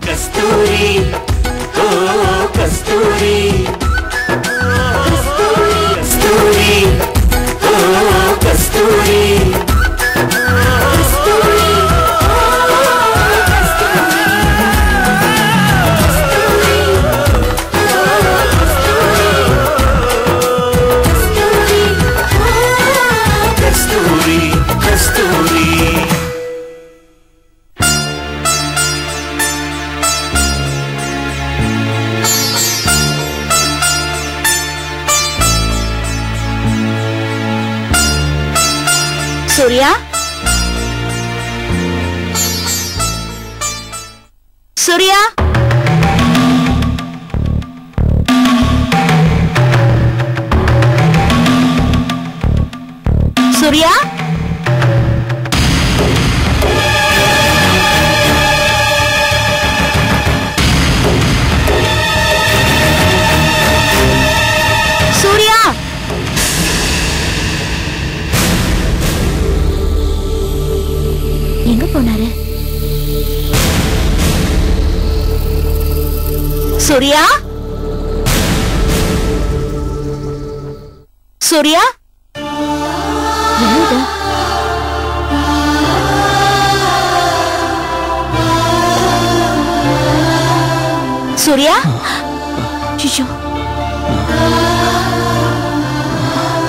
கஸ்தூரி ஓ கஸ்தூரி கஸ்தூரி ஓ கஸ்தூரி சூர்யா சூர்யா சூர்யா சூர்யா எங்க போனாரு? சூர்யா சூர்யா என்னது? சூர்யா சிஷு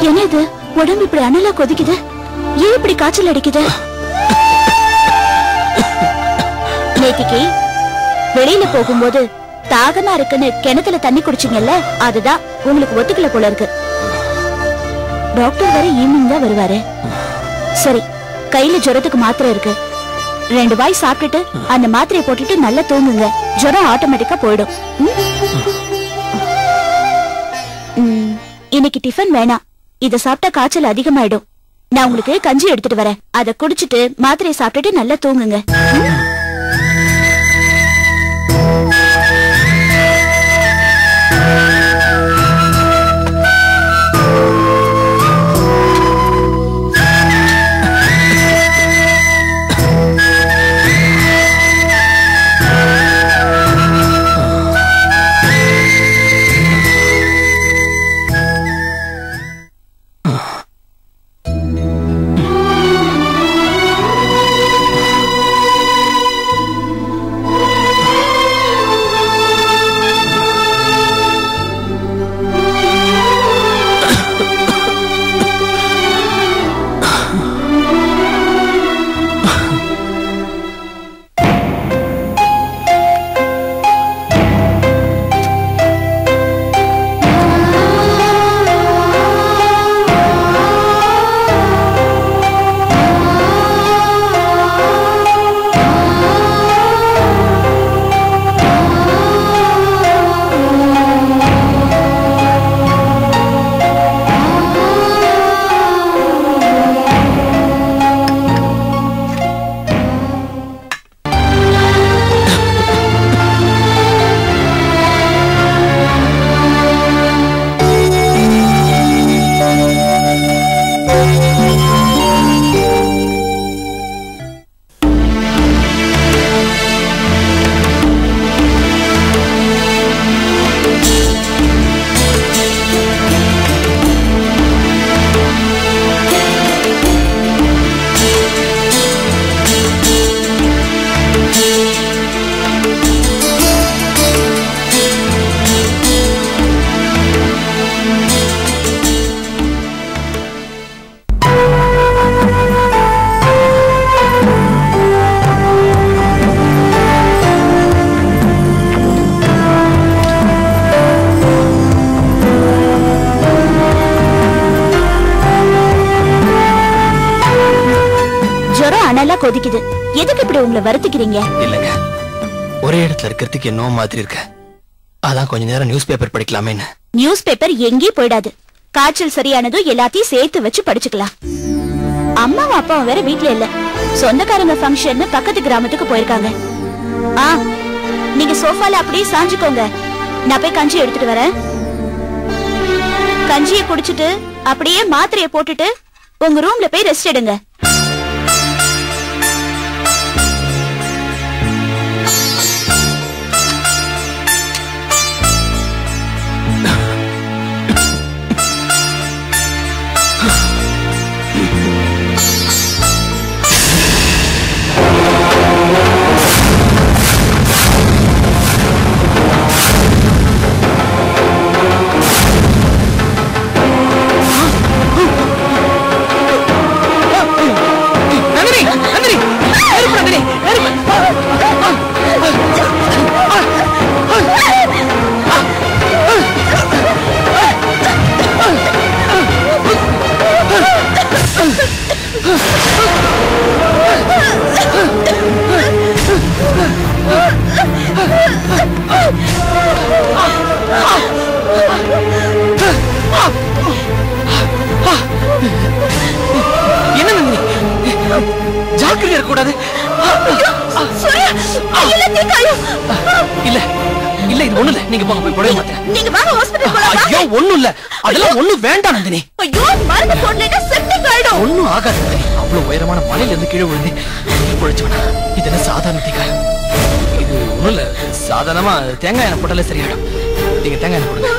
என்னது? உடம்பு இப்படி அனலா கொதிக்குது. ஏன் இப்படி காய்ச்சல் அடிக்குது? நேத்திக்கு வெளியில போகும்போது தாகமா இருக்குன்னு கிணத்துல தண்ணி குடிச்சீங்கல்ல, அதுதான் உங்களுக்கு ஒத்துக்கல போல இருக்கு. டாக்டர் வர ஈவினிங் தான் வருவாரு. சரி, கையில ஜுரத்துக்கு மாத்திரை இருக்கு. 2 வாய் சாப்பிட்டுட்டு அந்த மாத்திரையை போட்டுட்டு நல்லா தூங்குங்க. ஜுரம் ஆட்டோமேட்டிக்கா போயிடும். இன்னைக்கு டிஃபன் வேணாம். இத சாப்பிட்டா காய்ச்சல் அதிகமாயிடும். நான் உங்களுக்கு கஞ்சி எடுத்துட்டு வரேன். அதை குடிச்சிட்டு மாத்திரையை சாப்பிட்டுட்டு நல்லா தூங்குங்க. கொதிக்குது. எதுக்கு இப்படி உங்களை வருத்திக்கிறீங்க? இல்லங்க, ஒரே இடத்துல இருக்கிறதுக்கு என்னோ மாதிரி இருக்க. அதான் கொஞ்ச நேரம் நியூஸ் பேப்பர் படிக்கலாமேன்னு. நியூஸ் பேப்பர் எங்கேயும் போயிடாது. காய்ச்சல் சரியானதும் எல்லாத்தையும் சேர்த்து வச்சு படிச்சுக்கலாம். அம்மாவும் அப்பாவும் வேற வீட்டுல இல்ல. சொந்தக்காரங்க ஃபங்க்ஷன் பக்கத்து கிராமத்துக்கு போயிருக்காங்க. நீங்க சோஃபால அப்படியே சாஞ்சுக்கோங்க. நான் போய் கஞ்சி எடுத்துட்டு வரேன். கஞ்சியை குடிச்சிட்டு அப்படியே மாத்திரையை போட்டுட்டு உங்க ரூம்ல போய் ரெஸ்ட் எடுங்க. ஜாக்கிரதையா இருக்க கூடாது. இல்ல இல்ல இது ஒண்ணு இல்ல. நீங்க போங்க, போய் போடவே மாட்டேன். நீங்க வாங்க ஹாஸ்பிடல் போலாம். ஐயோ ஒண்ணும் இல்ல, அதெல்லாம் ஒண்ணும் வேண்டாம் நந்தினி. ஐயோ மருந்து போடலைன்னா செப்டிக் ஆயிடும். ஒண்ணும் ஆகாது நந்தினி. அவ்வளவு உயரமான மலையில இருந்து கீழே விழுந்து பொழிச்சவனா. இது என்ன சாதாரண தீக்காயம்? இது ஒண்ணும் இல்ல, சாதாரணமா தேங்காய் எண்ணெய் போட்டாலே சரியாயிடும். நீங்க தேங்காய் எண்ணெய் போடுங்க.